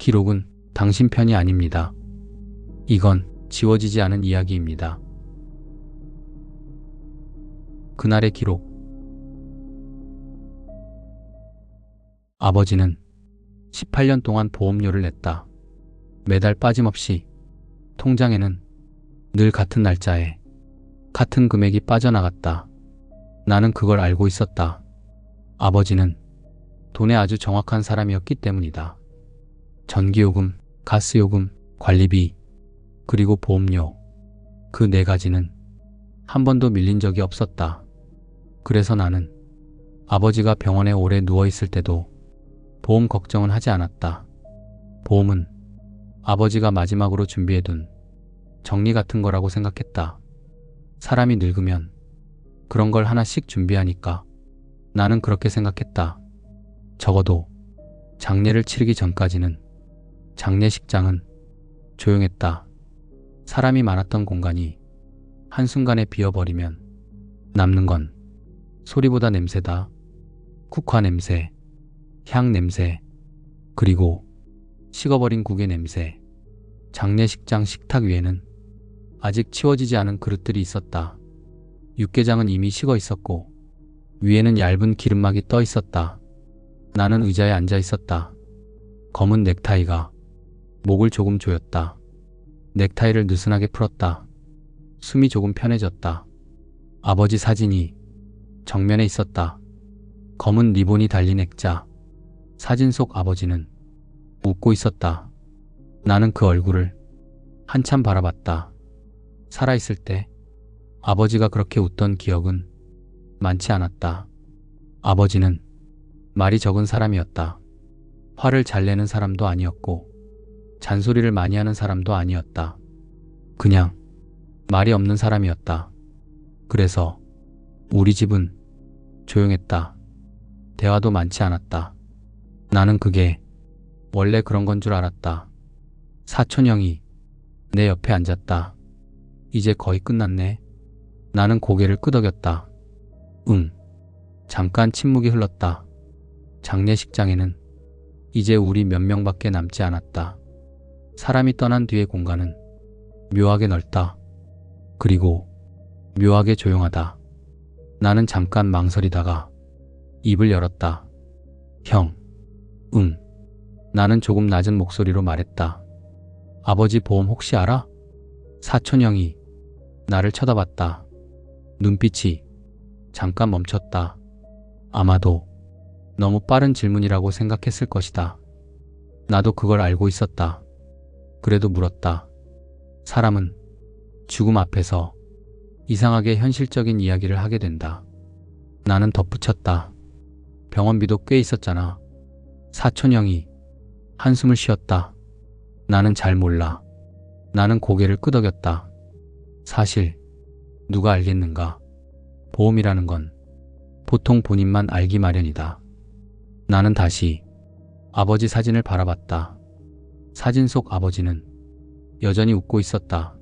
기록은 당신 편이 아닙니다. 이건 지워지지 않은 이야기입니다. 그날의 기록. 아버지는 18년 동안 보험료를 냈다. 매달 빠짐없이 통장에는 늘 같은 날짜에 같은 금액이 빠져나갔다. 나는 그걸 알고 있었다. 아버지는 돈에 아주 정확한 사람이었기 때문이다. 전기요금, 가스요금, 관리비, 그리고 보험료. 그 네 가지는 한 번도 밀린 적이 없었다. 그래서 나는 아버지가 병원에 오래 누워있을 때도 보험 걱정은 하지 않았다. 보험은 아버지가 마지막으로 준비해둔 정리 같은 거라고 생각했다. 사람이 늙으면 그런 걸 하나씩 준비하니까 나는 그렇게 생각했다. 적어도 장례를 치르기 전까지는 장례식장은 조용했다. 사람이 많았던 공간이 한순간에 비어버리면 남는 건 소리보다 냄새다. 국화 냄새, 향 냄새, 그리고 식어버린 국의 냄새. 장례식장 식탁 위에는 아직 치워지지 않은 그릇들이 있었다. 육개장은 이미 식어 있었고 위에는 얇은 기름막이 떠 있었다. 나는 의자에 앉아 있었다. 검은 넥타이가 목을 조금 조였다. 넥타이를 느슨하게 풀었다. 숨이 조금 편해졌다. 아버지 사진이 정면에 있었다. 검은 리본이 달린 액자. 사진 속 아버지는 웃고 있었다. 나는 그 얼굴을 한참 바라봤다. 살아있을 때 아버지가 그렇게 웃던 기억은 많지 않았다. 아버지는 말이 적은 사람이었다. 화를 잘 내는 사람도 아니었고 잔소리를 많이 하는 사람도 아니었다. 그냥 말이 없는 사람이었다. 그래서 우리 집은 조용했다. 대화도 많지 않았다. 나는 그게 원래 그런 건 줄 알았다. 사촌 형이 내 옆에 앉았다. 이제 거의 끝났네. 나는 고개를 끄덕였다. 응. 잠깐 침묵이 흘렀다. 장례식장에는 이제 우리 몇 명밖에 남지 않았다. 사람이 떠난 뒤의 공간은 묘하게 넓다. 그리고 묘하게 조용하다. 나는 잠깐 망설이다가 입을 열었다. 형. 응. 나는 조금 낮은 목소리로 말했다. 아버지 보험 혹시 알아? 사촌 형이 나를 쳐다봤다. 눈빛이 잠깐 멈췄다. 아마도 너무 빠른 질문이라고 생각했을 것이다. 나도 그걸 알고 있었다. 그래도 물었다. 사람은 죽음 앞에서 이상하게 현실적인 이야기를 하게 된다. 나는 덧붙였다. 병원비도 꽤 있었잖아. 사촌 형이 한숨을 쉬었다. 나는 잘 몰라. 나는 고개를 끄덕였다. 사실 누가 알겠는가? 보험이라는 건 보통 본인만 알기 마련이다. 나는 다시 아버지 사진을 바라봤다. 사진 속 아버지는 여전히 웃고 있었다.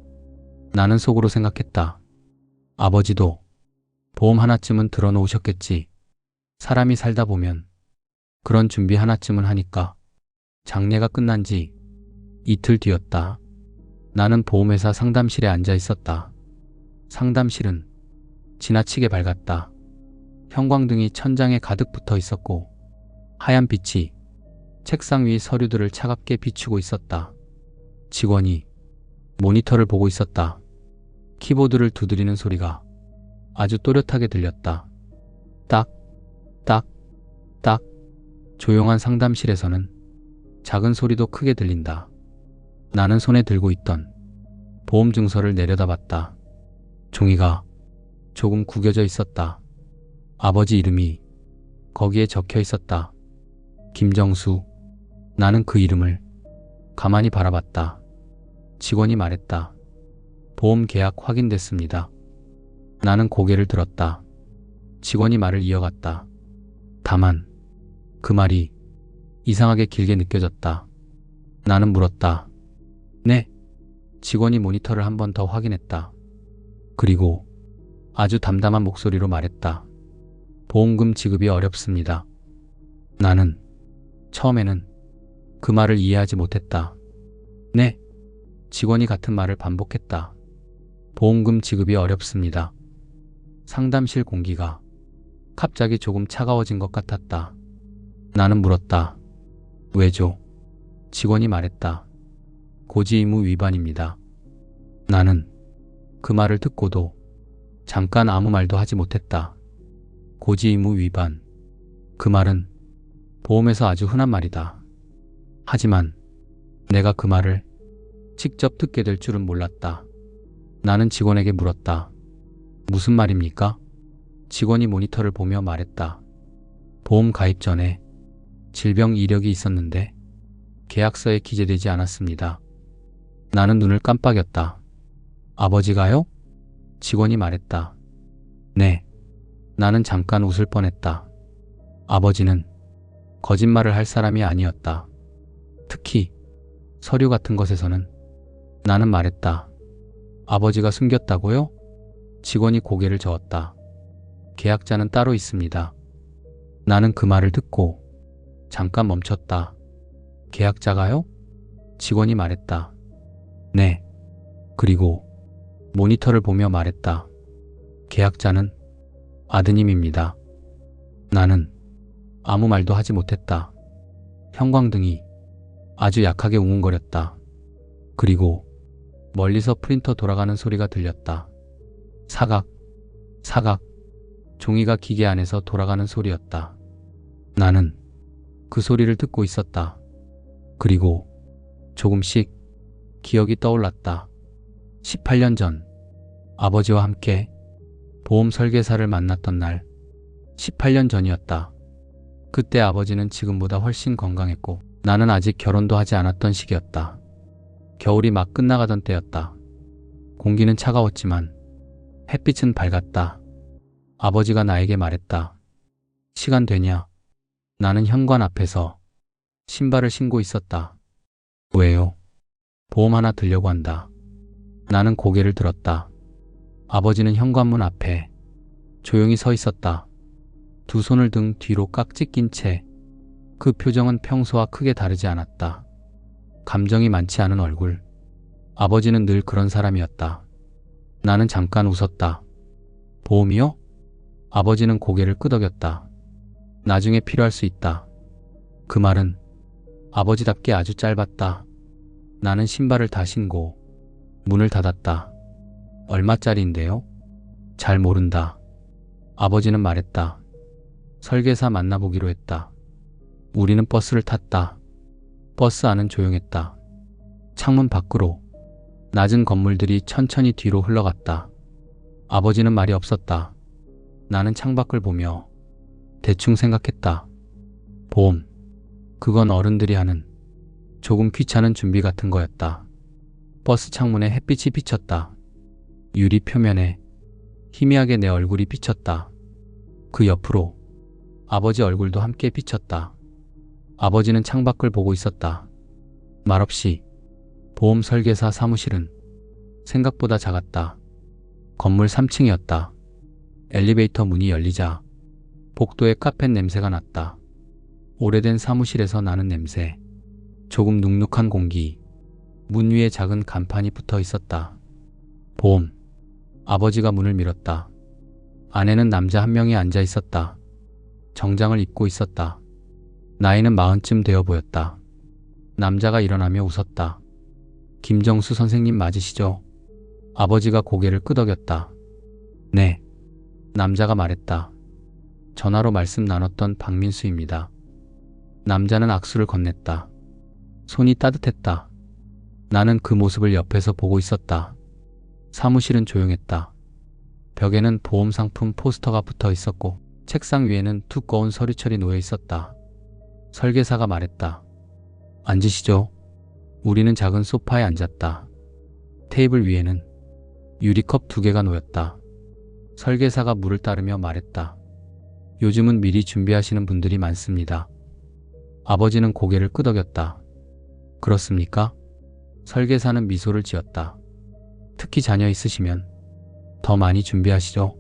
나는 속으로 생각했다. 아버지도 보험 하나쯤은 들어놓으셨겠지. 사람이 살다 보면 그런 준비 하나쯤은 하니까. 장례가 끝난 지 이틀 뒤였다. 나는 보험회사 상담실에 앉아 있었다. 상담실은 지나치게 밝았다. 형광등이 천장에 가득 붙어 있었고 하얀 빛이 책상 위 서류들을 차갑게 비추고 있었다. 직원이 모니터를 보고 있었다. 키보드를 두드리는 소리가 아주 또렷하게 들렸다. 딱, 딱, 딱. 조용한 상담실에서는 작은 소리도 크게 들린다. 나는 손에 들고 있던 보험 증서를 내려다봤다. 종이가 조금 구겨져 있었다. 아버지 이름이 거기에 적혀 있었다. 김정수. 나는 그 이름을 가만히 바라봤다. 직원이 말했다. 보험 계약 확인됐습니다. 나는 고개를 들었다. 직원이 말을 이어갔다. 다만 그 말이 이상하게 길게 느껴졌다. 나는 물었다. 네? 직원이 모니터를 한 번 더 확인했다. 그리고 아주 담담한 목소리로 말했다. 보험금 지급이 어렵습니다. 나는 처음에는 그 말을 이해하지 못했다. 네. 직원이 같은 말을 반복했다. 보험금 지급이 어렵습니다. 상담실 공기가 갑자기 조금 차가워진 것 같았다. 나는 물었다. 왜죠? 직원이 말했다. 고지 의무 위반입니다. 나는 그 말을 듣고도 잠깐 아무 말도 하지 못했다. 고지 의무 위반. 그 말은 보험에서 아주 흔한 말이다. 하지만 내가 그 말을 직접 듣게 될 줄은 몰랐다. 나는 직원에게 물었다. 무슨 말입니까? 직원이 모니터를 보며 말했다. 보험 가입 전에 질병 이력이 있었는데 계약서에 기재되지 않았습니다. 나는 눈을 깜빡였다. 아버지가요? 직원이 말했다. 네. 나는 잠깐 웃을 뻔했다. 아버지는 거짓말을 할 사람이 아니었다. 특히 서류 같은 것에서는. 나는 말했다. 아버지가 숨겼다고요? 직원이 고개를 저었다. 계약자는 따로 있습니다. 나는 그 말을 듣고 잠깐 멈췄다. 계약자가요? 직원이 말했다. 네. 그리고 모니터를 보며 말했다. 계약자는 아드님입니다. 나는 아무 말도 하지 못했다. 형광등이 아주 약하게 웅웅거렸다. 그리고 멀리서 프린터 돌아가는 소리가 들렸다. 사각, 사각, 종이가 기계 안에서 돌아가는 소리였다. 나는 그 소리를 듣고 있었다. 그리고 조금씩 기억이 떠올랐다. 18년 전 아버지와 함께 보험 설계사를 만났던 날, 18년 전이었다. 그때 아버지는 지금보다 훨씬 건강했고 나는 아직 결혼도 하지 않았던 시기였다. 겨울이 막 끝나가던 때였다. 공기는 차가웠지만 햇빛은 밝았다. 아버지가 나에게 말했다. 시간 되냐? 나는 현관 앞에서 신발을 신고 있었다. 왜요? 보험 하나 들려고 한다. 나는 고개를 들었다. 아버지는 현관문 앞에 조용히 서 있었다. 두 손을 등 뒤로 깍지 낀 채. 그 표정은 평소와 크게 다르지 않았다. 감정이 많지 않은 얼굴. 아버지는 늘 그런 사람이었다. 나는 잠깐 웃었다. 보험이요? 아버지는 고개를 끄덕였다. 나중에 필요할 수 있다. 그 말은 아버지답게 아주 짧았다. 나는 신발을 다 신고 문을 닫았다. 얼마짜리인데요? 잘 모른다. 아버지는 말했다. 설계사 만나보기로 했다. 우리는 버스를 탔다. 버스 안은 조용했다. 창문 밖으로 낮은 건물들이 천천히 뒤로 흘러갔다. 아버지는 말이 없었다. 나는 창밖을 보며 대충 생각했다. 보험. 그건 어른들이 하는 조금 귀찮은 준비 같은 거였다. 버스 창문에 햇빛이 비쳤다. 유리 표면에 희미하게 내 얼굴이 비쳤다. 그 옆으로 아버지 얼굴도 함께 비쳤다. 아버지는 창밖을 보고 있었다. 말없이. 보험 설계사 사무실은 생각보다 작았다. 건물 3층이었다. 엘리베이터 문이 열리자 복도에 카펫 냄새가 났다. 오래된 사무실에서 나는 냄새. 조금 눅눅한 공기. 문 위에 작은 간판이 붙어 있었다. 보험. 아버지가 문을 밀었다. 안에는 남자 한 명이 앉아 있었다. 정장을 입고 있었다. 나이는 40쯤 되어 보였다. 남자가 일어나며 웃었다. 김정수 선생님 맞으시죠? 아버지가 고개를 끄덕였다. 네. 남자가 말했다. 전화로 말씀 나눴던 박민수입니다. 남자는 악수를 건넸다. 손이 따뜻했다. 나는 그 모습을 옆에서 보고 있었다. 사무실은 조용했다. 벽에는 보험 상품 포스터가 붙어 있었고 책상 위에는 두꺼운 서류철이 놓여 있었다. 설계사가 말했다. 앉으시죠. 우리는 작은 소파에 앉았다. 테이블 위에는 유리컵 2개가 놓였다. 설계사가 물을 따르며 말했다. 요즘은 미리 준비하시는 분들이 많습니다. 아버지는 고개를 끄덕였다. 그렇습니까? 설계사는 미소를 지었다. 특히 자녀 있으시면 더 많이 준비하시죠.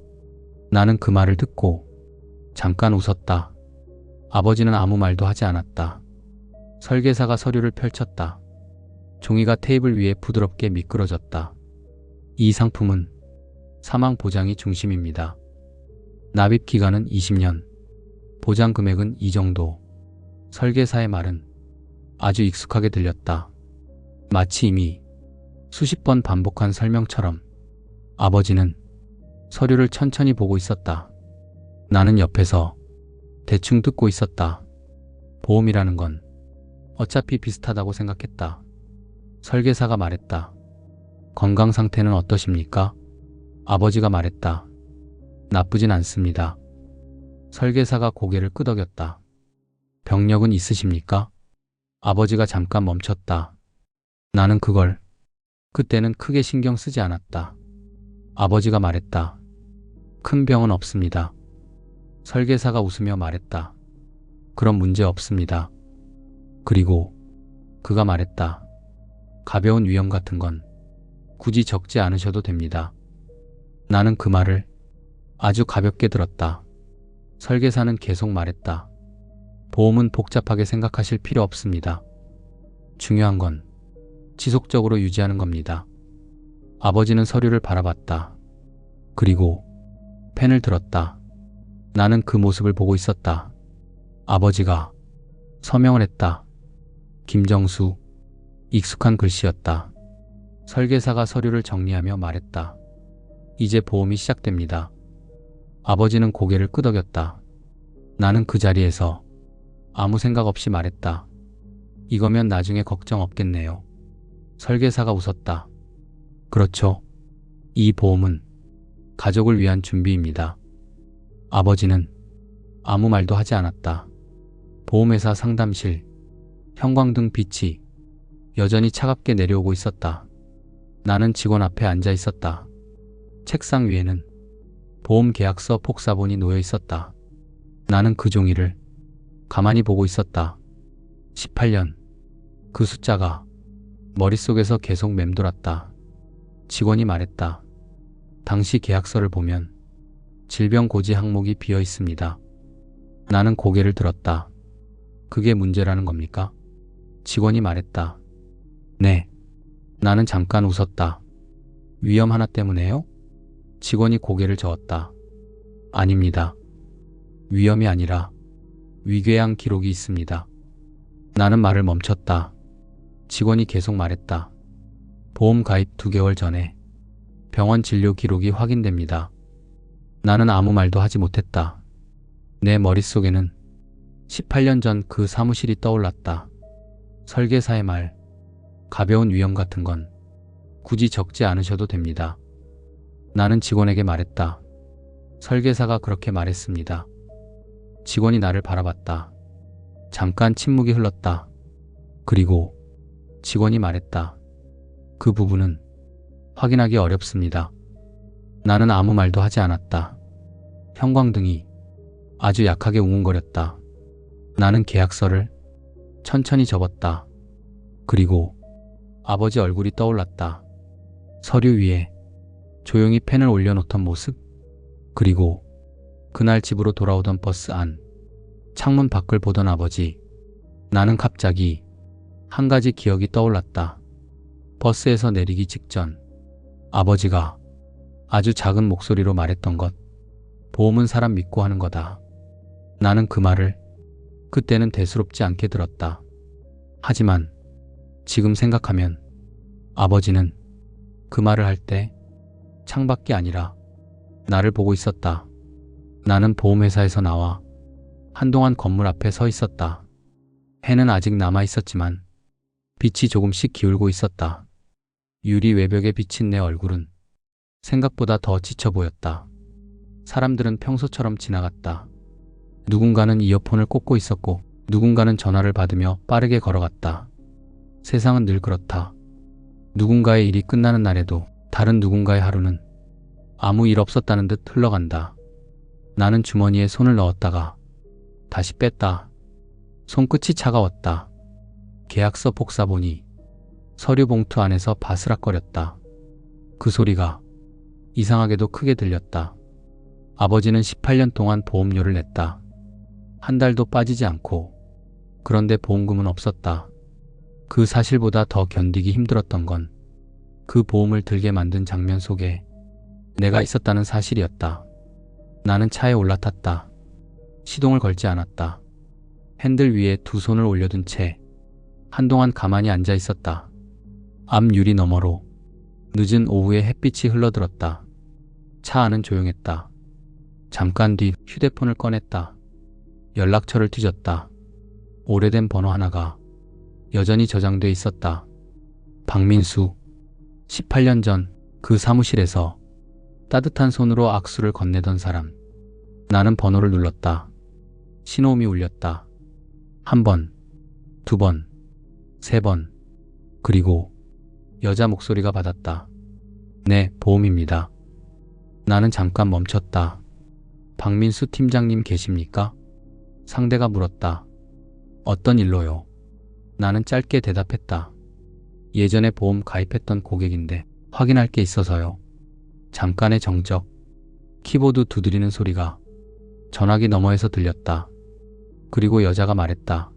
나는 그 말을 듣고 잠깐 웃었다. 아버지는 아무 말도 하지 않았다. 설계사가 서류를 펼쳤다. 종이가 테이블 위에 부드럽게 미끄러졌다. 이 상품은 사망 보장이 중심입니다. 납입 기간은 20년. 보장 금액은 이 정도. 설계사의 말은 아주 익숙하게 들렸다. 마치 이미 수십 번 반복한 설명처럼. 아버지는 서류를 천천히 보고 있었다. 나는 옆에서 대충 듣고 있었다. 보험이라는 건 어차피 비슷하다고 생각했다. 설계사가 말했다. 건강 상태는 어떠십니까? 아버지가 말했다. 나쁘진 않습니다. 설계사가 고개를 끄덕였다. 병력은 있으십니까? 아버지가 잠깐 멈췄다. 나는 그걸 그때는 크게 신경 쓰지 않았다. 아버지가 말했다. 큰 병은 없습니다. 설계사가 웃으며 말했다. 그럼 문제 없습니다. 그리고 그가 말했다. 가벼운 위험 같은 건 굳이 적지 않으셔도 됩니다. 나는 그 말을 아주 가볍게 들었다. 설계사는 계속 말했다. 보험은 복잡하게 생각하실 필요 없습니다. 중요한 건 지속적으로 유지하는 겁니다. 아버지는 서류를 바라봤다. 그리고 펜을 들었다. 나는 그 모습을 보고 있었다. 아버지가 서명을 했다. 김정수. 익숙한 글씨였다. 설계사가 서류를 정리하며 말했다. 이제 보험이 시작됩니다. 아버지는 고개를 끄덕였다. 나는 그 자리에서 아무 생각 없이 말했다. 이거면 나중에 걱정 없겠네요. 설계사가 웃었다. 그렇죠. 이 보험은 가족을 위한 준비입니다. 아버지는 아무 말도 하지 않았다. 보험회사 상담실, 형광등 빛이 여전히 차갑게 내려오고 있었다. 나는 직원 앞에 앉아 있었다. 책상 위에는 보험 계약서 복사본이 놓여 있었다. 나는 그 종이를 가만히 보고 있었다. 18년. 그 숫자가 머릿속에서 계속 맴돌았다. 직원이 말했다. 당시 계약서를 보면 질병고지 항목이 비어 있습니다. 나는 고개를 들었다. 그게 문제라는 겁니까? 직원이 말했다. 네. 나는 잠깐 웃었다. 위험 하나 때문에요? 직원이 고개를 저었다. 아닙니다. 위험이 아니라 위궤양 기록이 있습니다. 나는 말을 멈췄다. 직원이 계속 말했다. 보험 가입 2개월 전에 병원 진료 기록이 확인됩니다. 나는 아무 말도 하지 못했다. 내 머릿속에는 18년 전 그 사무실이 떠올랐다. 설계사의 말, 가벼운 위험 같은 건 굳이 적지 않으셔도 됩니다. 나는 직원에게 말했다. 설계사가 그렇게 말했습니다. 직원이 나를 바라봤다. 잠깐 침묵이 흘렀다. 그리고 직원이 말했다. 그 부분은 확인하기 어렵습니다. 나는 아무 말도 하지 않았다. 형광등이 아주 약하게 웅웅거렸다. 나는 계약서를 천천히 접었다. 그리고 아버지 얼굴이 떠올랐다. 서류 위에 조용히 펜을 올려놓던 모습. 그리고 그날 집으로 돌아오던 버스 안. 창문 밖을 보던 아버지. 나는 갑자기 한 가지 기억이 떠올랐다. 버스에서 내리기 직전 아버지가 아주 작은 목소리로 말했던 것. 보험은 사람 믿고 하는 거다. 나는 그 말을 그때는 대수롭지 않게 들었다. 하지만 지금 생각하면 아버지는 그 말을 할 때 창밖이 아니라 나를 보고 있었다. 나는 보험회사에서 나와 한동안 건물 앞에 서 있었다. 해는 아직 남아 있었지만 빛이 조금씩 기울고 있었다. 유리 외벽에 비친 내 얼굴은 생각보다 더 지쳐 보였다. 사람들은 평소처럼 지나갔다. 누군가는 이어폰을 꽂고 있었고 누군가는 전화를 받으며 빠르게 걸어갔다. 세상은 늘 그렇다. 누군가의 일이 끝나는 날에도 다른 누군가의 하루는 아무 일 없었다는 듯 흘러간다. 나는 주머니에 손을 넣었다가 다시 뺐다. 손끝이 차가웠다. 계약서 복사본이 서류 봉투 안에서 바스락거렸다. 그 소리가 이상하게도 크게 들렸다. 아버지는 18년 동안 보험료를 냈다. 한 달도 빠지지 않고 그런데 보험금은 없었다. 그 사실보다 더 견디기 힘들었던 건 그 보험을 들게 만든 장면 속에 내가 있었다는 사실이었다. 나는 차에 올라탔다. 시동을 걸지 않았다. 핸들 위에 두 손을 올려둔 채 한동안 가만히 앉아 있었다. 앞 유리 너머로 늦은 오후에 햇빛이 흘러들었다. 차 안은 조용했다. 잠깐 뒤 휴대폰을 꺼냈다. 연락처를 뒤졌다. 오래된 번호 하나가 여전히 저장돼 있었다. 박민수. 18년 전 그 사무실에서 따뜻한 손으로 악수를 건네던 사람. 나는 번호를 눌렀다. 신호음이 울렸다. 한 번, 두 번, 세 번. 그리고 여자 목소리가 받았다. 네, 보험입니다. 나는 잠깐 멈췄다. 박민수 팀장님 계십니까? 상대가 물었다. 어떤 일로요? 나는 짧게 대답했다. 예전에 보험 가입했던 고객인데 확인할 게 있어서요. 잠깐의 정적. 키보드 두드리는 소리가 전화기 너머에서 들렸다. 그리고 여자가 말했다.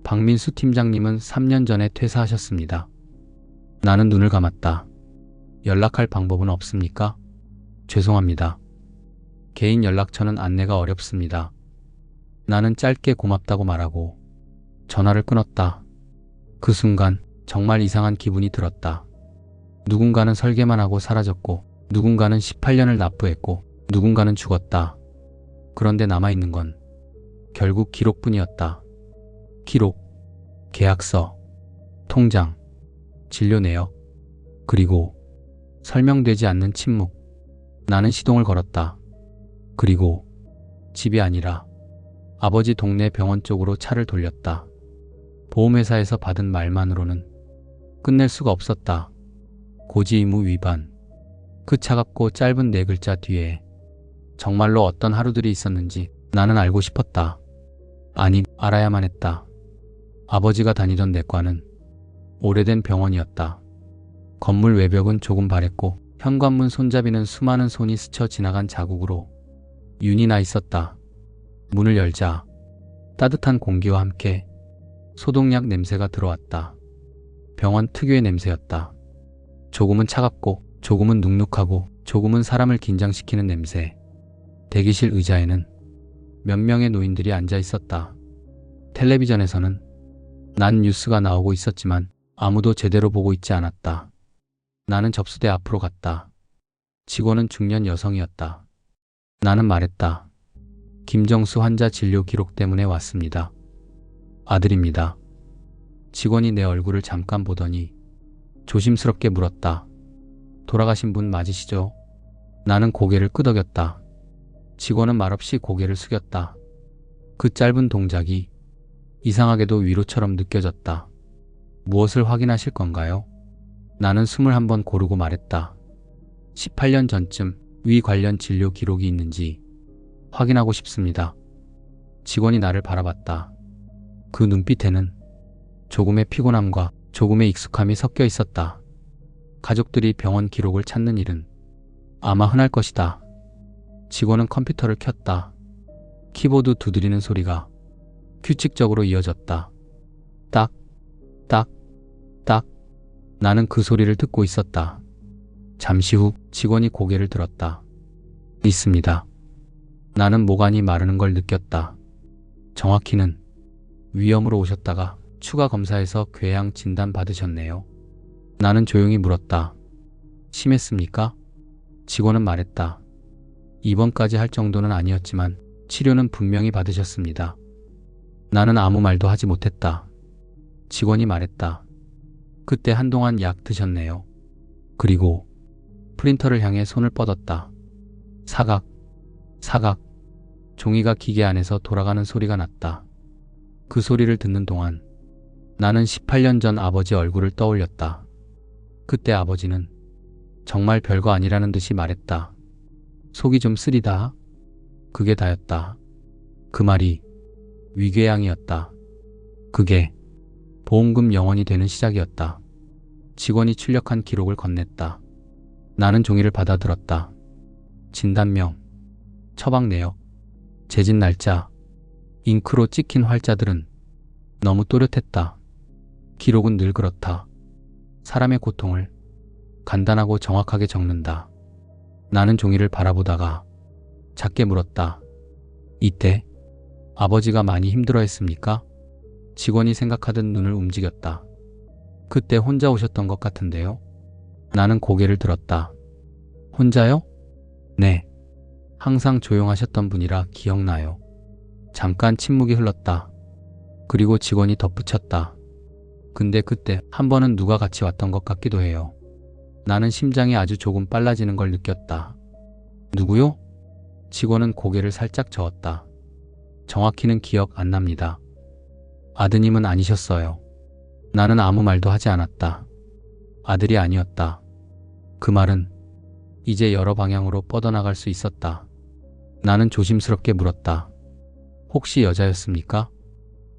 박민수 팀장님은 3년 전에 퇴사하셨습니다. 나는 눈을 감았다. 연락할 방법은 없습니까? 죄송합니다. 개인 연락처는 안내가 어렵습니다. 나는 짧게 고맙다고 말하고 전화를 끊었다. 그 순간 정말 이상한 기분이 들었다. 누군가는 설계만 하고 사라졌고, 누군가는 18년을 납부했고, 누군가는 죽었다. 그런데 남아있는 건 결국 기록뿐이었다. 기록, 계약서, 통장, 진료 내역, 그리고 설명되지 않는 침묵. 나는 시동을 걸었다. 그리고 집이 아니라 아버지 동네 병원 쪽으로 차를 돌렸다. 보험회사에서 받은 말만으로는 끝낼 수가 없었다. 고지의무 위반. 그 차갑고 짧은 네 글자 뒤에 정말로 어떤 하루들이 있었는지 나는 알고 싶었다. 아니, 알아야만 했다. 아버지가 다니던 내과는 오래된 병원이었다. 건물 외벽은 조금 바랬고 현관문 손잡이는 수많은 손이 스쳐 지나간 자국으로 윤이 나 있었다. 문을 열자 따뜻한 공기와 함께 소독약 냄새가 들어왔다. 병원 특유의 냄새였다. 조금은 차갑고 조금은 눅눅하고 조금은 사람을 긴장시키는 냄새. 대기실 의자에는 몇 명의 노인들이 앉아 있었다. 텔레비전에서는 난 뉴스가 나오고 있었지만 아무도 제대로 보고 있지 않았다. 나는 접수대 앞으로 갔다. 직원은 중년 여성이었다. 나는 말했다. 김정수 환자 진료 기록 때문에 왔습니다. 아들입니다. 직원이 내 얼굴을 잠깐 보더니 조심스럽게 물었다. 돌아가신 분 맞으시죠? 나는 고개를 끄덕였다. 직원은 말없이 고개를 숙였다. 그 짧은 동작이 이상하게도 위로처럼 느껴졌다. 무엇을 확인하실 건가요? 나는 숨을 한번 고르고 말했다. 18년 전쯤 위 관련 진료 기록이 있는지 확인하고 싶습니다. 직원이 나를 바라봤다. 그 눈빛에는 조금의 피곤함과 조금의 익숙함이 섞여 있었다. 가족들이 병원 기록을 찾는 일은 아마 흔할 것이다. 직원은 컴퓨터를 켰다. 키보드 두드리는 소리가 규칙적으로 이어졌다. 딱, 딱, 딱. 나는 그 소리를 듣고 있었다. 잠시 후 직원이 고개를 들었다. 있습니다. 나는 모간이 마르는 걸 느꼈다. 정확히는 위염으로 오셨다가 추가 검사에서 궤양 진단 받으셨네요. 나는 조용히 물었다. 심했습니까? 직원은 말했다. 입원까지 할 정도는 아니었지만 치료는 분명히 받으셨습니다. 나는 아무 말도 하지 못했다. 직원이 말했다. 그때 한동안 약 드셨네요. 그리고 프린터를 향해 손을 뻗었다. 사각, 사각. 종이가 기계 안에서 돌아가는 소리가 났다. 그 소리를 듣는 동안 나는 18년 전 아버지 얼굴을 떠올렸다. 그때 아버지는 정말 별거 아니라는 듯이 말했다. 속이 좀 쓰리다. 그게 다였다. 그 말이 위궤양이었다. 그게 보험금 영원이 되는 시작이었다. 직원이 출력한 기록을 건넸다. 나는 종이를 받아들었다. 진단명, 처방 내역, 재진 날짜, 잉크로 찍힌 활자들은 너무 또렷했다. 기록은 늘 그렇다. 사람의 고통을 간단하고 정확하게 적는다. 나는 종이를 바라보다가 작게 물었다. 이때 아버지가 많이 힘들어했습니까? 직원이 생각하듯 눈을 움직였다. 그때 혼자 오셨던 것 같은데요? 나는 고개를 들었다. 혼자요? 네. 항상 조용하셨던 분이라 기억나요. 잠깐 침묵이 흘렀다. 그리고 직원이 덧붙였다. 근데 그때 한 번은 누가 같이 왔던 것 같기도 해요. 나는 심장이 아주 조금 빨라지는 걸 느꼈다. 누구요? 직원은 고개를 살짝 저었다. 정확히는 기억 안 납니다. 아드님은 아니셨어요. 나는 아무 말도 하지 않았다. 아들이 아니었다. 그 말은 이제 여러 방향으로 뻗어나갈 수 있었다. 나는 조심스럽게 물었다. 혹시 여자였습니까?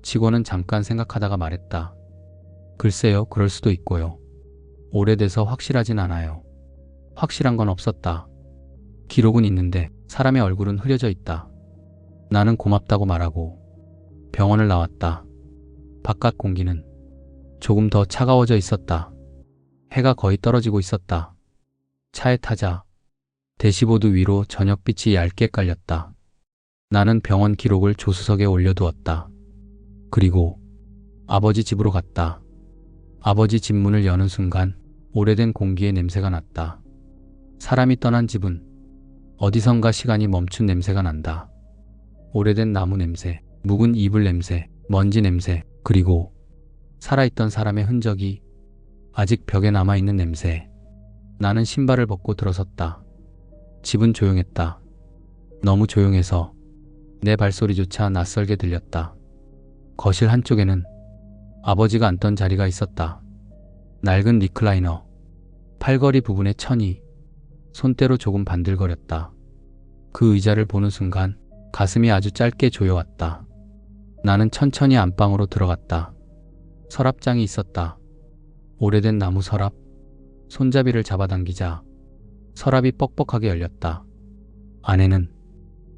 직원은 잠깐 생각하다가 말했다. 글쎄요, 그럴 수도 있고요. 오래돼서 확실하진 않아요. 확실한 건 없었다. 기록은 있는데 사람의 얼굴은 흐려져 있다. 나는 고맙다고 말하고 병원을 나왔다. 바깥 공기는 조금 더 차가워져 있었다. 해가 거의 떨어지고 있었다. 차에 타자 대시보드 위로 저녁빛이 얇게 깔렸다. 나는 병원 기록을 조수석에 올려두었다. 그리고 아버지 집으로 갔다. 아버지 집 문을 여는 순간 오래된 공기의 냄새가 났다. 사람이 떠난 집은 어디선가 시간이 멈춘 냄새가 난다. 오래된 나무 냄새, 묵은 이불 냄새, 먼지 냄새, 그리고 살아있던 사람의 흔적이 아직 벽에 남아있는 냄새. 나는 신발을 벗고 들어섰다. 집은 조용했다. 너무 조용해서 내 발소리조차 낯설게 들렸다. 거실 한쪽에는 아버지가 앉던 자리가 있었다. 낡은 리클라이너, 팔걸이 부분의 천이 손때로 조금 반들거렸다. 그 의자를 보는 순간 가슴이 아주 짧게 조여왔다. 나는 천천히 안방으로 들어갔다. 서랍장이 있었다. 오래된 나무 서랍. 손잡이를 잡아당기자 서랍이 뻑뻑하게 열렸다. 안에는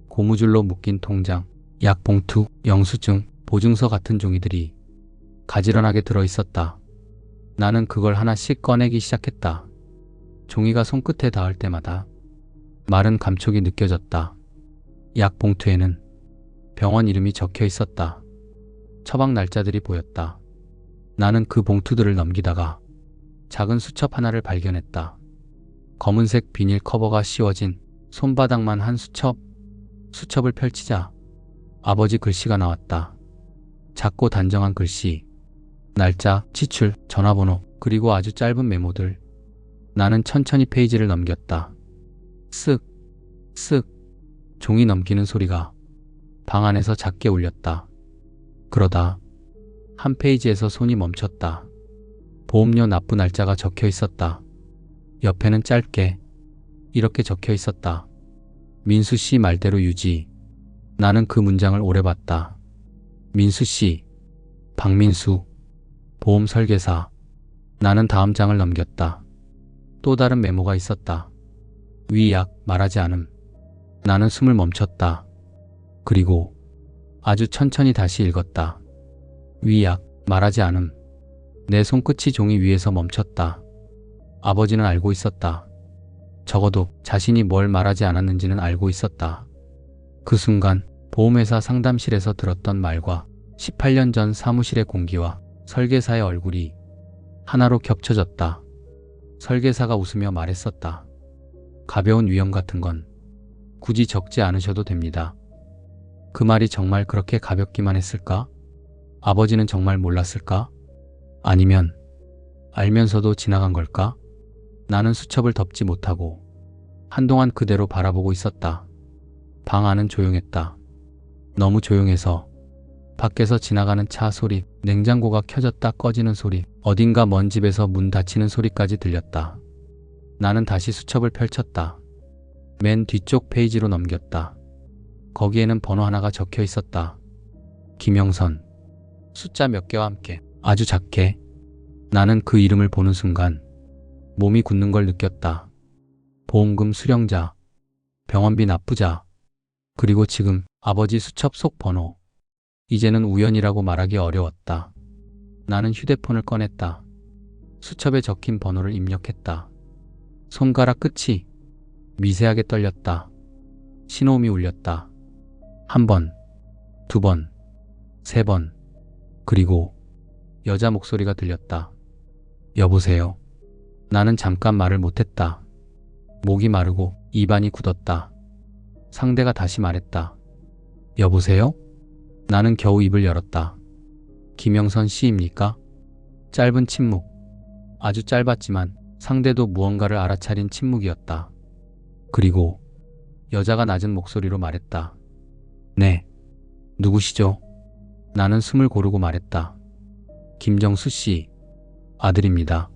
고무줄로 묶인 통장, 약봉투, 영수증, 보증서 같은 종이들이 가지런하게 들어있었다. 나는 그걸 하나씩 꺼내기 시작했다. 종이가 손끝에 닿을 때마다 마른 감촉이 느껴졌다. 약봉투에는 병원 이름이 적혀 있었다. 처방 날짜들이 보였다. 나는 그 봉투들을 넘기다가 작은 수첩 하나를 발견했다. 검은색 비닐 커버가 씌워진 손바닥만 한 수첩. 수첩을 펼치자 아버지 글씨가 나왔다. 작고 단정한 글씨. 날짜, 지출, 전화번호, 그리고 아주 짧은 메모들. 나는 천천히 페이지를 넘겼다. 쓱, 쓱. 종이 넘기는 소리가 방 안에서 작게 울렸다. 그러다 한 페이지에서 손이 멈췄다. 보험료 납부 날짜가 적혀 있었다. 옆에는 짧게 이렇게 적혀 있었다. 민수 씨 말대로 유지. 나는 그 문장을 오래 봤다. 민수 씨, 박민수, 보험 설계사. 나는 다음 장을 넘겼다. 또 다른 메모가 있었다. 위약, 말하지 않음. 나는 숨을 멈췄다. 그리고 아주 천천히 다시 읽었다. 위약, 말하지 않음. 내 손끝이 종이 위에서 멈췄다. 아버지는 알고 있었다. 적어도 자신이 뭘 말하지 않았는지는 알고 있었다. 그 순간 보험회사 상담실에서 들었던 말과 18년 전 사무실의 공기와 설계사의 얼굴이 하나로 겹쳐졌다. 설계사가 웃으며 말했었다. 가벼운 위험 같은 건 굳이 적지 않으셔도 됩니다. 그 말이 정말 그렇게 가볍기만 했을까? 아버지는 정말 몰랐을까? 아니면 알면서도 지나간 걸까? 나는 수첩을 덮지 못하고 한동안 그대로 바라보고 있었다. 방 안은 조용했다. 너무 조용해서 밖에서 지나가는 차 소리, 냉장고가 켜졌다 꺼지는 소리, 어딘가 먼 집에서 문 닫히는 소리까지 들렸다. 나는 다시 수첩을 펼쳤다. 맨 뒤쪽 페이지로 넘겼다. 거기에는 번호 하나가 적혀 있었다. 김영선. 숫자 몇 개와 함께 아주 작게. 나는 그 이름을 보는 순간 몸이 굳는 걸 느꼈다. 보험금 수령자, 병원비 납부자, 그리고 지금 아버지 수첩 속 번호. 이제는 우연이라고 말하기 어려웠다. 나는 휴대폰을 꺼냈다. 수첩에 적힌 번호를 입력했다. 손가락 끝이 미세하게 떨렸다. 신호음이 울렸다. 한 번, 두 번, 세 번, 그리고 여자 목소리가 들렸다. 여보세요. 나는 잠깐 말을 못했다. 목이 마르고 입안이 굳었다. 상대가 다시 말했다. 여보세요? 나는 겨우 입을 열었다. 김영선 씨입니까? 짧은 침묵. 아주 짧았지만 상대도 무언가를 알아차린 침묵이었다. 그리고 여자가 낮은 목소리로 말했다. 네. 누구시죠? 나는 숨을 고르고 말했다. 김정수 씨, 아들입니다.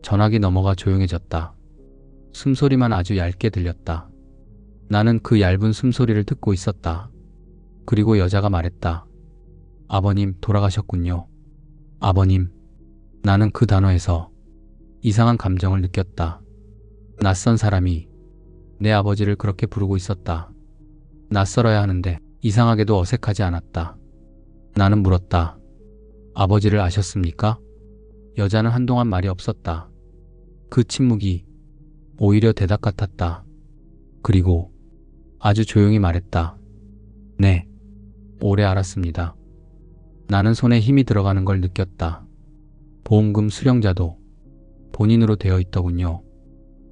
전화기 넘어가 조용해졌다. 숨소리만 아주 얇게 들렸다. 나는 그 얇은 숨소리를 듣고 있었다. 그리고 여자가 말했다. 아버님 돌아가셨군요. 아버님. 나는 그 단어에서 이상한 감정을 느꼈다. 낯선 사람이 내 아버지를 그렇게 부르고 있었다. 낯설어야 하는데 이상하게도 어색하지 않았다. 나는 물었다. 아버지를 아셨습니까? 여자는 한동안 말이 없었다. 그 침묵이 오히려 대답 같았다. 그리고 아주 조용히 말했다. 네, 오래 알았습니다. 나는 손에 힘이 들어가는 걸 느꼈다. 보험금 수령자도 본인으로 되어 있더군요.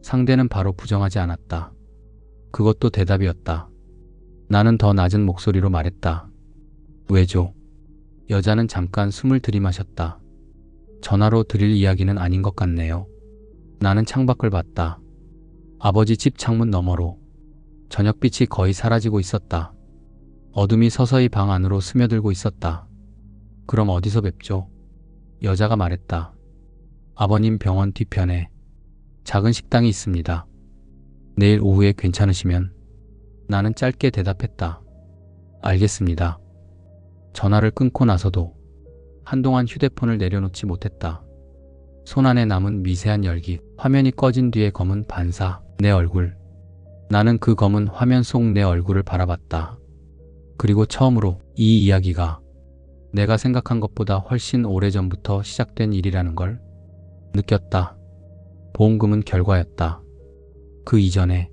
상대는 바로 부정하지 않았다. 그것도 대답이었다. 나는 더 낮은 목소리로 말했다. 왜죠? 여자는 잠깐 숨을 들이마셨다. 전화로 드릴 이야기는 아닌 것 같네요. 나는 창밖을 봤다. 아버지 집 창문 너머로 저녁빛이 거의 사라지고 있었다. 어둠이 서서히 방 안으로 스며들고 있었다. 그럼 어디서 뵙죠? 여자가 말했다. 아버님 병원 뒤편에 작은 식당이 있습니다. 내일 오후에 괜찮으시면. 나는 짧게 대답했다. 알겠습니다. 전화를 끊고 나서도 한동안 휴대폰을 내려놓지 못했다. 손 안에 남은 미세한 열기, 화면이 꺼진 뒤의 검은 반사, 내 얼굴. 나는 그 검은 화면 속 내 얼굴을 바라봤다. 그리고 처음으로 이 이야기가 내가 생각한 것보다 훨씬 오래전부터 시작된 일이라는 걸 느꼈다. 보험금은 결과였다. 그 이전에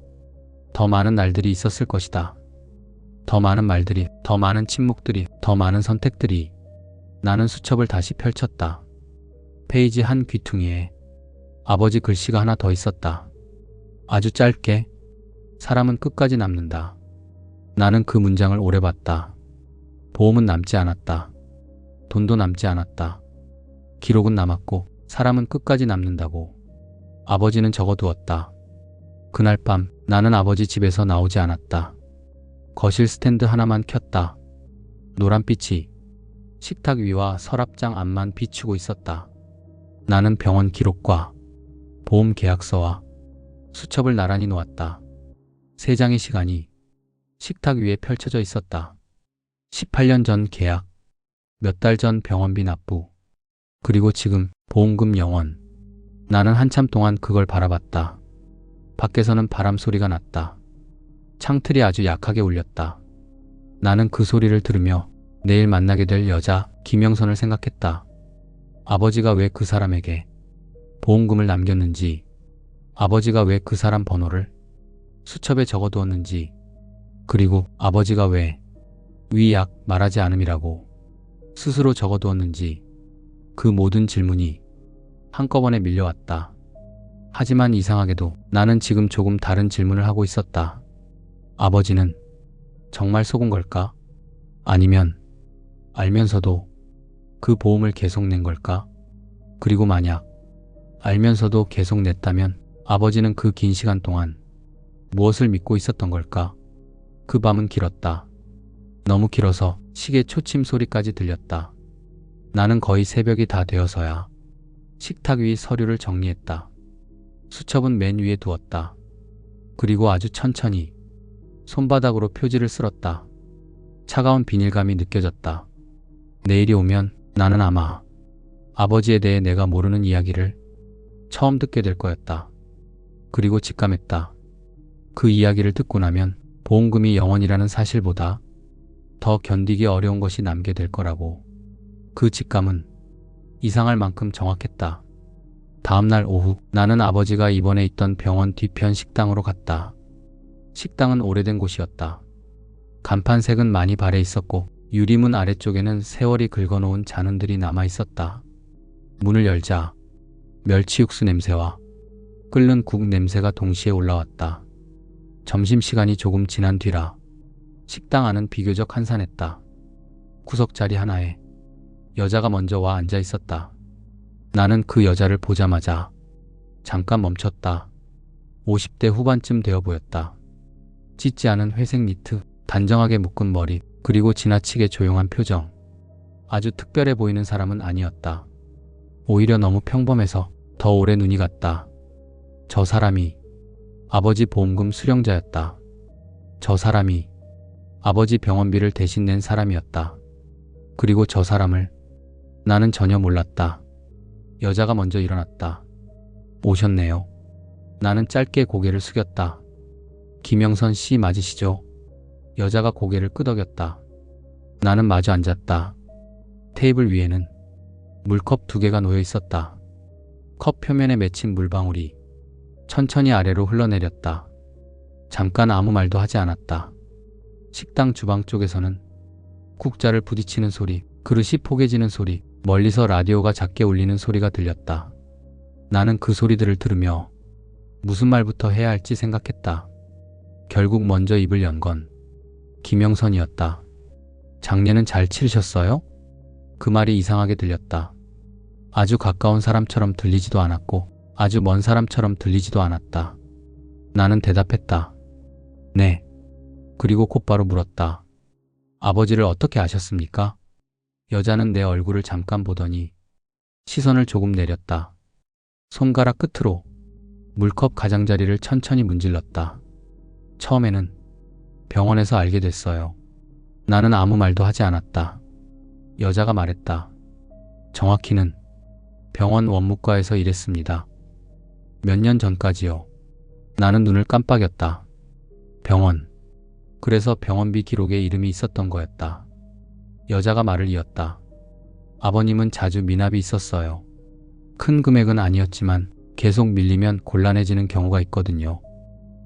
더 많은 날들이 있었을 것이다. 더 많은 말들이, 더 많은 침묵들이, 더 많은 선택들이. 나는 수첩을 다시 펼쳤다. 페이지 한 귀퉁이에 아버지 글씨가 하나 더 있었다. 아주 짧게, 사람은 끝까지 남는다. 나는 그 문장을 오래 봤다. 보험은 남지 않았다. 돈도 남지 않았다. 기록은 남았고 사람은 끝까지 남는다고 아버지는 적어두었다. 그날 밤 나는 아버지 집에서 나오지 않았다. 거실 스탠드 하나만 켰다. 노란빛이 식탁 위와 서랍장 앞만 비추고 있었다. 나는 병원 기록과 보험 계약서와 수첩을 나란히 놓았다. 세 장의 시간이 식탁 위에 펼쳐져 있었다. 18년 전 계약, 몇 달 전 병원비 납부, 그리고 지금 보험금 영원. 나는 한참 동안 그걸 바라봤다. 밖에서는 바람 소리가 났다. 창틀이 아주 약하게 울렸다. 나는 그 소리를 들으며 내일 만나게 될 여자 김영선을 생각했다. 아버지가 왜 그 사람에게 보험금을 남겼는지, 아버지가 왜 그 사람 번호를 수첩에 적어두었는지, 그리고 아버지가 왜 위약 말하지 않음이라고 스스로 적어두었는지, 그 모든 질문이 한꺼번에 밀려왔다. 하지만 이상하게도 나는 지금 조금 다른 질문을 하고 있었다. 아버지는 정말 속은 걸까? 아니면 알면서도 그 보험을 계속 낸 걸까? 그리고 만약 알면서도 계속 냈다면 아버지는 그 긴 시간 동안 무엇을 믿고 있었던 걸까? 그 밤은 길었다. 너무 길어서 시계 초침 소리까지 들렸다. 나는 거의 새벽이 다 되어서야 식탁 위 서류를 정리했다. 수첩은 맨 위에 두었다. 그리고 아주 천천히 손바닥으로 표지를 쓸었다. 차가운 비닐감이 느껴졌다. 내일이 오면 나는 아마 아버지에 대해 내가 모르는 이야기를 처음 듣게 될 거였다. 그리고 직감했다. 그 이야기를 듣고 나면 보험금이 영원이라는 사실보다 더 견디기 어려운 것이 남게 될 거라고. 그 직감은 이상할 만큼 정확했다. 다음날 오후 나는 아버지가 입원해 있던 병원 뒤편 식당으로 갔다. 식당은 오래된 곳이었다. 간판색은 많이 발해 있었고 유리문 아래쪽에는 세월이 긁어놓은 잔흔들이 남아 있었다. 문을 열자 멸치 육수 냄새와 끓는 국 냄새가 동시에 올라왔다. 점심시간이 조금 지난 뒤라 식당 안은 비교적 한산했다. 구석자리 하나에 여자가 먼저 와 앉아 있었다. 나는 그 여자를 보자마자 잠깐 멈췄다. 50대 후반쯤 되어 보였다. 찢지 않은 회색 니트, 단정하게 묶은 머리, 그리고 지나치게 조용한 표정. 아주 특별해 보이는 사람은 아니었다. 오히려 너무 평범해서 더 오래 눈이 갔다. 저 사람이 아버지 보험금 수령자였다. 저 사람이 아버지 병원비를 대신 낸 사람이었다. 그리고 저 사람을 나는 전혀 몰랐다. 여자가 먼저 일어났다. 오셨네요. 나는 짧게 고개를 숙였다. 김영선 씨 맞으시죠? 여자가 고개를 끄덕였다. 나는 마주 앉았다. 테이블 위에는 물컵 2개가 놓여 있었다. 컵 표면에 맺힌 물방울이 천천히 아래로 흘러내렸다. 잠깐 아무 말도 하지 않았다. 식당 주방 쪽에서는 국자를 부딪히는 소리, 그릇이 포개지는 소리, 멀리서 라디오가 작게 울리는 소리가 들렸다. 나는 그 소리들을 들으며 무슨 말부터 해야 할지 생각했다. 결국 먼저 입을 연 건 김영선이었다. 장례는 잘 치르셨어요? 그 말이 이상하게 들렸다. 아주 가까운 사람처럼 들리지도 않았고 아주 먼 사람처럼 들리지도 않았다. 나는 대답했다. 네. 그리고 곧바로 물었다. 아버지를 어떻게 아셨습니까? 여자는 내 얼굴을 잠깐 보더니 시선을 조금 내렸다. 손가락 끝으로 물컵 가장자리를 천천히 문질렀다. 처음에는 병원에서 알게 됐어요. 나는 아무 말도 하지 않았다. 여자가 말했다. 정확히는 병원 원무과에서 일했습니다. 몇 년 전까지요. 나는 눈을 깜빡였다. 병원. 그래서 병원비 기록에 이름이 있었던 거였다. 여자가 말을 이었다. 아버님은 자주 미납이 있었어요. 큰 금액은 아니었지만 계속 밀리면 곤란해지는 경우가 있거든요.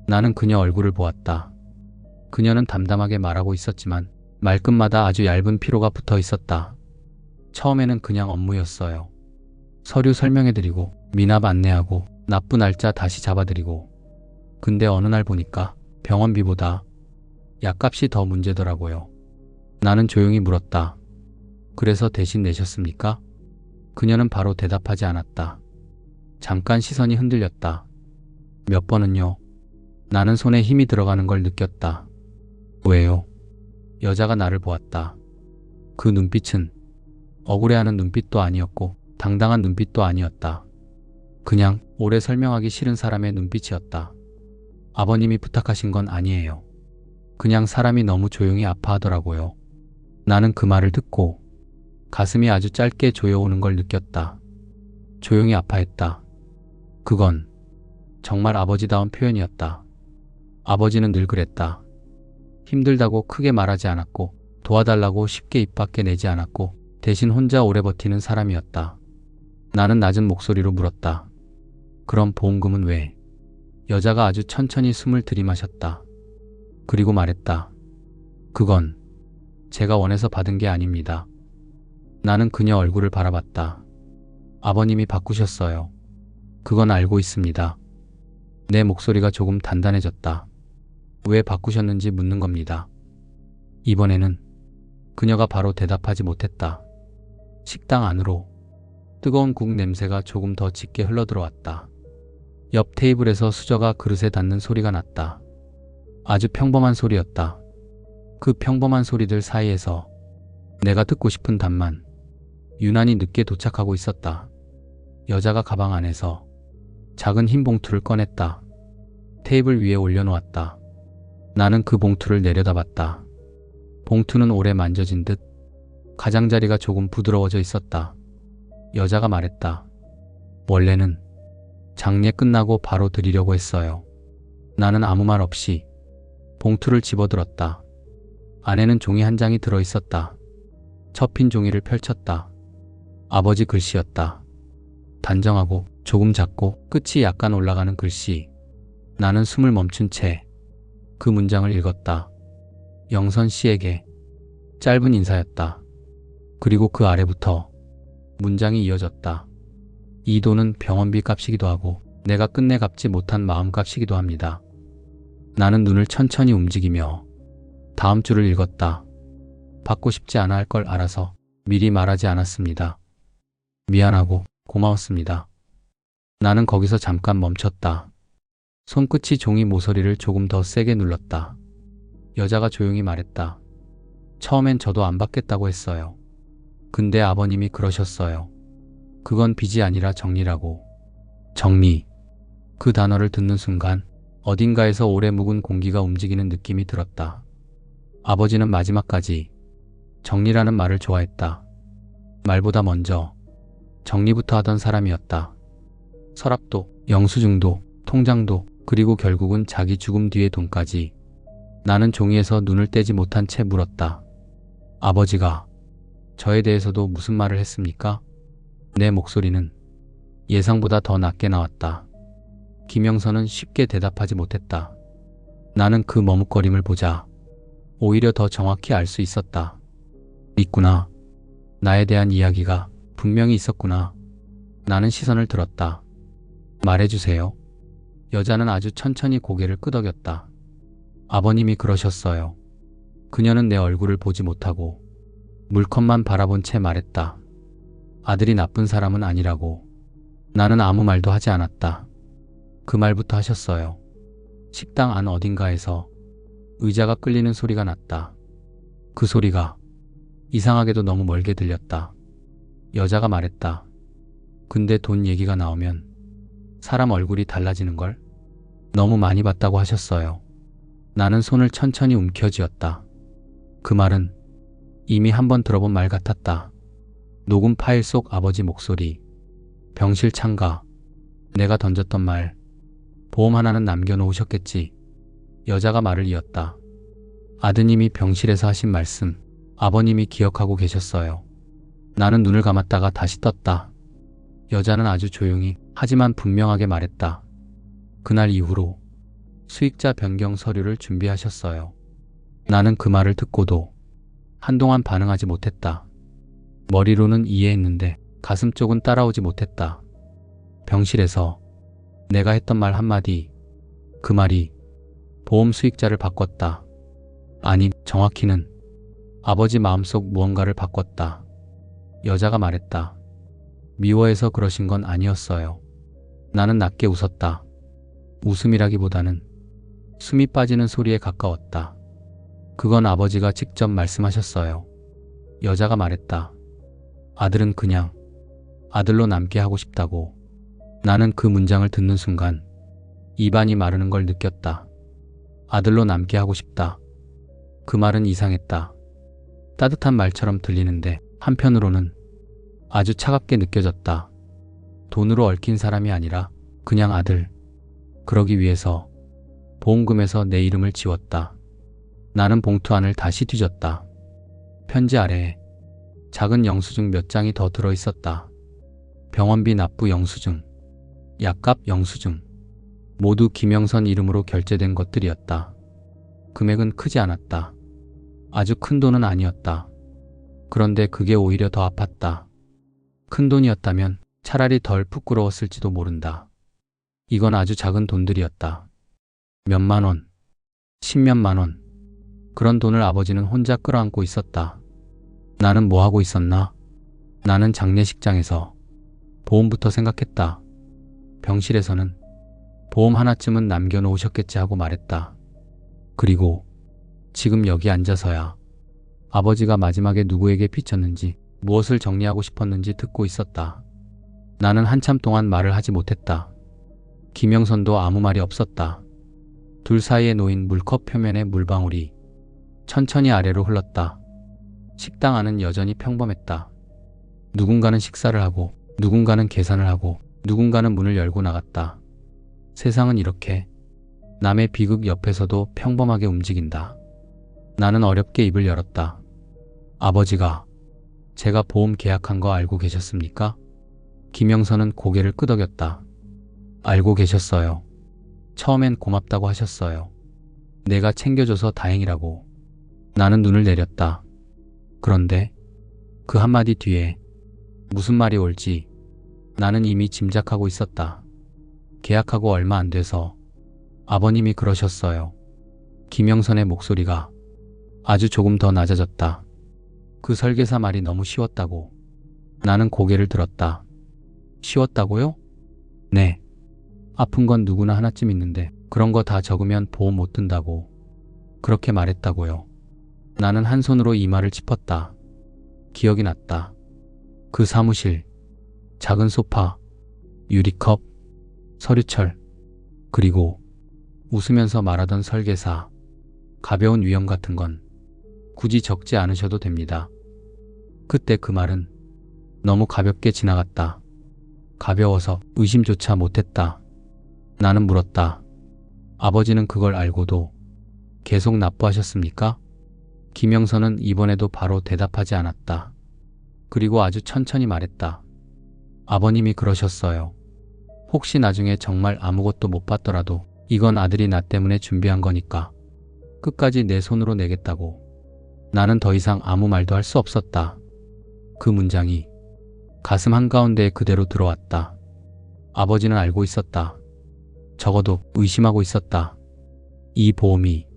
나는 그녀 얼굴을 보았다. 그녀는 담담하게 말하고 있었지만 말끝마다 아주 얇은 피로가 붙어 있었다. 처음에는 그냥 업무였어요. 서류 설명해드리고 미납 안내하고 납부 날짜 다시 잡아드리고. 근데 어느 날 보니까 병원비보다 약값이 더 문제더라고요. 나는 조용히 물었다. 그래서 대신 내셨습니까? 그녀는 바로 대답하지 않았다. 잠깐 시선이 흔들렸다. 몇 번은요. 나는 손에 힘이 들어가는 걸 느꼈다. 왜요? 여자가 나를 보았다. 그 눈빛은 억울해하는 눈빛도 아니었고 당당한 눈빛도 아니었다. 그냥 오래 설명하기 싫은 사람의 눈빛이었다. 아버님이 부탁하신 건 아니에요. 그냥 사람이 너무 조용히 아파하더라고요. 나는 그 말을 듣고 가슴이 아주 짧게 조여오는 걸 느꼈다. 조용히 아파했다. 그건 정말 아버지다운 표현이었다. 아버지는 늘 그랬다. 힘들다고 크게 말하지 않았고 도와달라고 쉽게 입 밖에 내지 않았고 대신 혼자 오래 버티는 사람이었다. 나는 낮은 목소리로 물었다. 그럼 보험금은 왜? 여자가 아주 천천히 숨을 들이마셨다. 그리고 말했다. 그건 제가 원해서 받은 게 아닙니다. 나는 그녀 얼굴을 바라봤다. 아버님이 바꾸셨어요. 그건 알고 있습니다. 내 목소리가 조금 단단해졌다. 왜 바꾸셨는지 묻는 겁니다. 이번에는 그녀가 바로 대답하지 못했다. 식당 안으로 뜨거운 국 냄새가 조금 더 짙게 흘러들어왔다. 옆 테이블에서 수저가 그릇에 닿는 소리가 났다. 아주 평범한 소리였다. 그 평범한 소리들 사이에서 내가 듣고 싶은 답만 유난히 늦게 도착하고 있었다. 여자가 가방 안에서 작은 흰 봉투를 꺼냈다. 테이블 위에 올려놓았다. 나는 그 봉투를 내려다봤다. 봉투는 오래 만져진 듯 가장자리가 조금 부드러워져 있었다. 여자가 말했다. 원래는 장례 끝나고 바로 드리려고 했어요. 나는 아무 말 없이 봉투를 집어들었다. 안에는 종이 한 장이 들어 있었다. 접힌 종이를 펼쳤다. 아버지 글씨였다. 단정하고 조금 작고 끝이 약간 올라가는 글씨. 나는 숨을 멈춘 채 그 문장을 읽었다. 영선 씨에게. 짧은 인사였다. 그리고 그 아래부터 문장이 이어졌다. 이 돈은 병원비 값이기도 하고 내가 끝내 갚지 못한 마음값이기도 합니다. 나는 눈을 천천히 움직이며 다음 줄을 읽었다. 받고 싶지 않아 할 걸 알아서 미리 말하지 않았습니다. 미안하고 고마웠습니다. 나는 거기서 잠깐 멈췄다. 손끝이 종이 모서리를 조금 더 세게 눌렀다. 여자가 조용히 말했다. 처음엔 저도 안 받겠다고 했어요. 근데 아버님이 그러셨어요. 그건 빚이 아니라 정리라고. 정리. 그 단어를 듣는 순간 어딘가에서 오래 묵은 공기가 움직이는 느낌이 들었다. 아버지는 마지막까지 정리라는 말을 좋아했다. 말보다 먼저 정리부터 하던 사람이었다. 서랍도, 영수증도, 통장도, 그리고 결국은 자기 죽음 뒤의 돈까지. 나는 종이에서 눈을 떼지 못한 채 물었다. 아버지가 저에 대해서도 무슨 말을 했습니까? 내 목소리는 예상보다 더 낮게 나왔다. 김영선은 쉽게 대답하지 못했다. 나는 그 머뭇거림을 보자 오히려 더 정확히 알 수 있었다. 있구나. 나에 대한 이야기가 분명히 있었구나. 나는 시선을 들었다. 말해주세요. 여자는 아주 천천히 고개를 끄덕였다. 아버님이 그러셨어요. 그녀는 내 얼굴을 보지 못하고 물컵만 바라본 채 말했다. 아들이 나쁜 사람은 아니라고. 나는 아무 말도 하지 않았다. 그 말부터 하셨어요. 식당 안 어딘가에서 의자가 끌리는 소리가 났다. 그 소리가 이상하게도 너무 멀게 들렸다. 여자가 말했다. 근데 돈 얘기가 나오면 사람 얼굴이 달라지는걸? 너무 많이 봤다고 하셨어요. 나는 손을 천천히 움켜쥐었다. 그 말은 이미 한번 들어본 말 같았다. 녹음 파일 속 아버지 목소리, 병실 창가, 내가 던졌던 말, 보험 하나는 남겨놓으셨겠지. 여자가 말을 이었다. 아드님이 병실에서 하신 말씀, 아버님이 기억하고 계셨어요. 나는 눈을 감았다가 다시 떴다. 여자는 아주 조용히 하지만 분명하게 말했다. 그날 이후로 수익자 변경 서류를 준비하셨어요. 나는 그 말을 듣고도 한동안 반응하지 못했다. 머리로는 이해했는데 가슴 쪽은 따라오지 못했다. 병실에서 내가 했던 말 한마디, 그 말이 보험 수익자를 바꿨다. 아니, 정확히는 아버지 마음속 무언가를 바꿨다. 여자가 말했다. 미워해서 그러신 건 아니었어요. 나는 낮게 웃었다. 웃음이라기보다는 숨이 빠지는 소리에 가까웠다. 그건 아버지가 직접 말씀하셨어요. 여자가 말했다. 아들은 그냥 아들로 남게 하고 싶다고. 나는 그 문장을 듣는 순간 입안이 마르는 걸 느꼈다. 아들로 남게 하고 싶다. 그 말은 이상했다. 따뜻한 말처럼 들리는데 한편으로는 아주 차갑게 느껴졌다. 돈으로 얽힌 사람이 아니라 그냥 아들. 그러기 위해서 보험금에서 내 이름을 지웠다. 나는 봉투 안을 다시 뒤졌다. 편지 아래에 작은 영수증 몇 장이 더 들어있었다. 병원비 납부 영수증, 약값 영수증, 모두 김영선 이름으로 결제된 것들이었다. 금액은 크지 않았다. 아주 큰 돈은 아니었다. 그런데 그게 오히려 더 아팠다. 큰 돈이었다면 차라리 덜 부끄러웠을지도 모른다. 이건 아주 작은 돈들이었다. 몇만 원, 십몇만 원. 그런 돈을 아버지는 혼자 끌어안고 있었다. 나는 뭐 하고 있었나? 나는 장례식장에서 보험부터 생각했다. 병실에서는 보험 하나쯤은 남겨놓으셨겠지 하고 말했다. 그리고 지금 여기 앉아서야 아버지가 마지막에 누구에게 비쳤는지 무엇을 정리하고 싶었는지 듣고 있었다. 나는 한참 동안 말을 하지 못했다. 김영선도 아무 말이 없었다. 둘 사이에 놓인 물컵 표면의 물방울이 천천히 아래로 흘렀다. 식당 안은 여전히 평범했다. 누군가는 식사를 하고, 누군가는 계산을 하고, 누군가는 문을 열고 나갔다. 세상은 이렇게 남의 비극 옆에서도 평범하게 움직인다. 나는 어렵게 입을 열었다. 아버지가 제가 보험 계약한 거 알고 계셨습니까? 김영선은 고개를 끄덕였다. 알고 계셨어요. 처음엔 고맙다고 하셨어요. 내가 챙겨줘서 다행이라고. 나는 눈을 내렸다. 그런데 그 한마디 뒤에 무슨 말이 올지 나는 이미 짐작하고 있었다. 계약하고 얼마 안 돼서 아버님이 그러셨어요. 김영선의 목소리가 아주 조금 더 낮아졌다. 그 설계사 말이 너무 쉬웠다고. 나는 고개를 들었다. 쉬웠다고요? 네. 아픈 건 누구나 하나쯤 있는데 그런 거 다 적으면 보험 못 든다고. 그렇게 말했다고요. 나는 한 손으로 이마를 짚었다. 기억이 났다. 그 사무실, 작은 소파, 유리컵, 서류철, 그리고 웃으면서 말하던 설계사, 가벼운 위험 같은 건 굳이 적지 않으셔도 됩니다. 그때 그 말은 너무 가볍게 지나갔다. 가벼워서 의심조차 못했다. 나는 물었다. 아버지는 그걸 알고도 계속 납부하셨습니까? 김영선은 이번에도 바로 대답하지 않았다. 그리고 아주 천천히 말했다. 아버님이 그러셨어요. 혹시 나중에 정말 아무것도 못 받더라도 이건 아들이 나 때문에 준비한 거니까 끝까지 내 손으로 내겠다고. 나는 더 이상 아무 말도 할 수 없었다. 그 문장이 가슴 한가운데에 그대로 들어왔다. 아버지는 알고 있었다. 적어도 의심하고 있었다. 이 보험이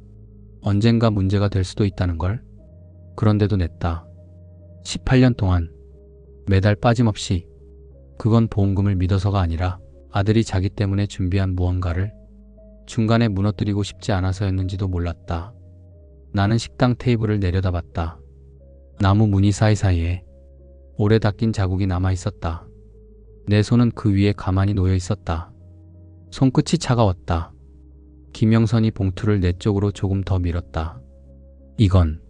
언젠가 문제가 될 수도 있다는 걸. 그런데도 냈다. 18년 동안 매달 빠짐없이. 그건 보험금을 믿어서가 아니라 아들이 자기 때문에 준비한 무언가를 중간에 무너뜨리고 싶지 않아서였는지도 몰랐다. 나는 식당 테이블을 내려다봤다. 나무 무늬 사이사이에 오래 닦인 자국이 남아 있었다. 내 손은 그 위에 가만히 놓여 있었다. 손끝이 차가웠다. 김영선이 봉투를 내 쪽으로 조금 더 밀었다. 이건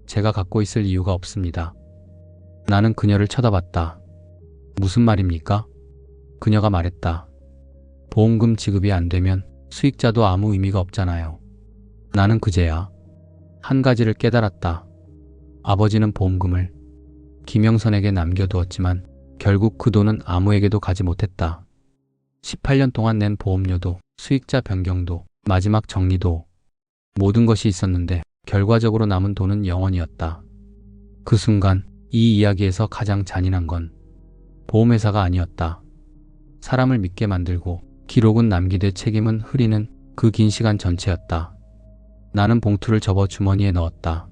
제가 갖고 있을 이유가 없습니다. 나는 그녀를 쳐다봤다. 무슨 말입니까? 그녀가 말했다. 보험금 지급이 안 되면 수익자도 아무 의미가 없잖아요. 나는 그제야 한 가지를 깨달았다. 아버지는 보험금을 김영선에게 남겨두었지만 결국 그 돈은 아무에게도 가지 못했다. 18년 동안 낸 보험료도 수익자 변경도 마지막 정리도 모든 것이 있었는데 결과적으로 남은 돈은 0원이었다. 그 순간 이 이야기에서 가장 잔인한 건 보험회사가 아니었다. 사람을 믿게 만들고 기록은 남기되 책임은 흐리는 그 긴 시간 전체였다. 나는 봉투를 접어 주머니에 넣었다.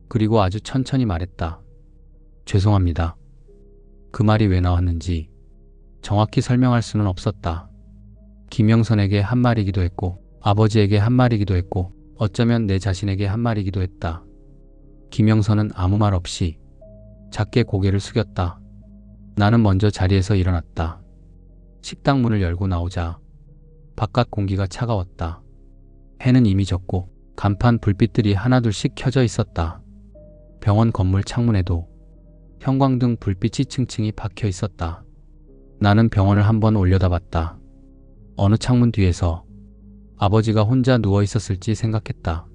그리고 아주 천천히 말했다. 죄송합니다. 그 말이 왜 나왔는지 정확히 설명할 수는 없었다. 김영선에게 한 말이기도 했고 아버지에게 한 말이기도 했고 어쩌면 내 자신에게 한 말이기도 했다. 김영선은 아무 말 없이 작게 고개를 숙였다. 나는 먼저 자리에서 일어났다. 식당 문을 열고 나오자 바깥 공기가 차가웠다. 해는 이미 졌고 간판 불빛들이 하나둘씩 켜져 있었다. 병원 건물 창문에도 형광등 불빛이 층층이 박혀 있었다. 나는 병원을 한번 올려다봤다. 어느 창문 뒤에서 아버지가 혼자 누워 있었을지 생각했다.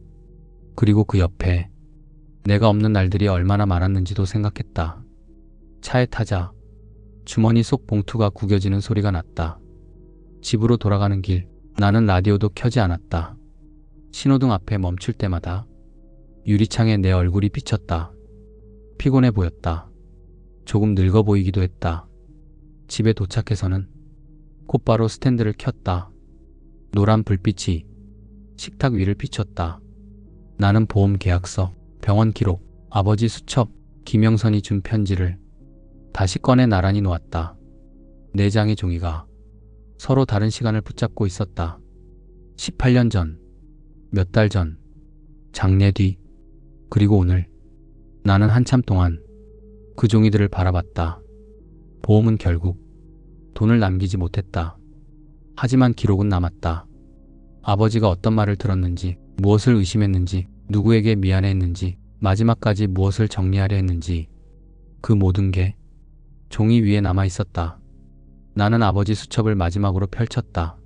그리고 그 옆에 내가 없는 날들이 얼마나 많았는지도 생각했다. 차에 타자 주머니 속 봉투가 구겨지는 소리가 났다. 집으로 돌아가는 길, 나는 라디오도 켜지 않았다. 신호등 앞에 멈출 때마다 유리창에 내 얼굴이 비쳤다. 피곤해 보였다. 조금 늙어 보이기도 했다. 집에 도착해서는 곧바로 스탠드를 켰다. 노란 불빛이 식탁 위를 비췄다. 나는 보험 계약서, 병원 기록, 아버지 수첩, 김영선이 준 편지를 다시 꺼내 나란히 놓았다. 네 장의 종이가 서로 다른 시간을 붙잡고 있었다. 18년 전, 몇 달 전, 장례 뒤, 그리고 오늘. 나는 한참 동안 그 종이들을 바라봤다. 보험은 결국 돈을 남기지 못했다. 하지만 기록은 남았다. 아버지가 어떤 말을 들었는지, 무엇을 의심했는지, 누구에게 미안해했는지, 마지막까지 무엇을 정리하려 했는지 그 모든 게 종이 위에 남아 있었다. 나는 아버지 수첩을 마지막으로 펼쳤다.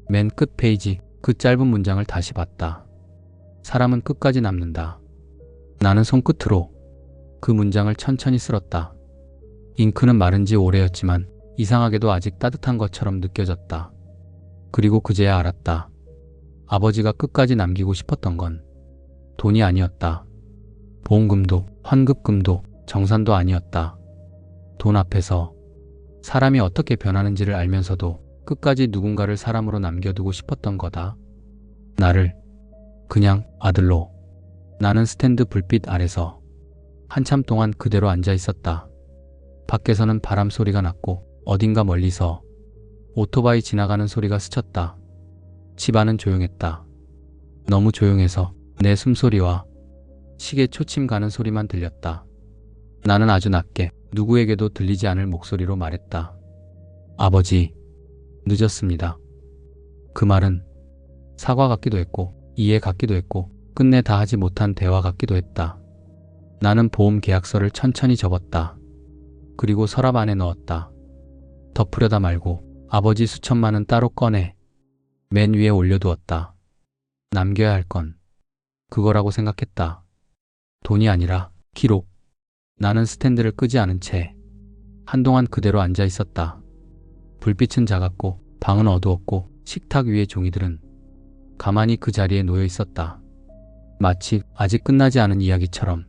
맨 끝 페이지, 그 짧은 문장을 다시 봤다. 사람은 끝까지 남는다. 나는 손끝으로 그 문장을 천천히 쓸었다. 잉크는 마른 지 오래였지만 이상하게도 아직 따뜻한 것처럼 느껴졌다. 그리고 그제야 알았다. 아버지가 끝까지 남기고 싶었던 건 돈이 아니었다. 보험금도 환급금도 정산도 아니었다. 돈 앞에서 사람이 어떻게 변하는지를 알면서도 끝까지 누군가를 사람으로 남겨두고 싶었던 거다. 나를 그냥 아들로. 나는 스탠드 불빛 아래서 한참 동안 그대로 앉아 있었다. 밖에서는 바람 소리가 났고 어딘가 멀리서 오토바이 지나가는 소리가 스쳤다. 집 안은 조용했다. 너무 조용해서 내 숨소리와 시계 초침 가는 소리만 들렸다. 나는 아주 낮게 누구에게도 들리지 않을 목소리로 말했다. 아버지, 늦었습니다. 그 말은 사과 같기도 했고 이해 같기도 했고 끝내 다 하지 못한 대화 같기도 했다. 나는 보험 계약서를 천천히 접었다. 그리고 서랍 안에 넣었다. 덮으려다 말고 아버지 수천만 원 따로 꺼내 맨 위에 올려두었다. 남겨야 할 건 그거라고 생각했다. 돈이 아니라 기록. 나는 스탠드를 끄지 않은 채 한동안 그대로 앉아 있었다. 불빛은 작았고 방은 어두웠고 식탁 위의 종이들은 가만히 그 자리에 놓여 있었다. 마치 아직 끝나지 않은 이야기처럼.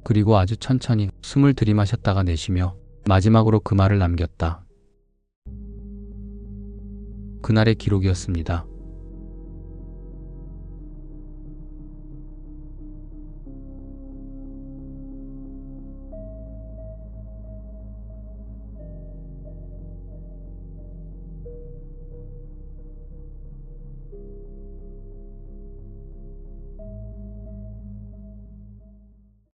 그리고 아주 천천히 숨을 들이마셨다가 내쉬며 마지막으로 그 말을 남겼다. 그날의 기록이었습니다.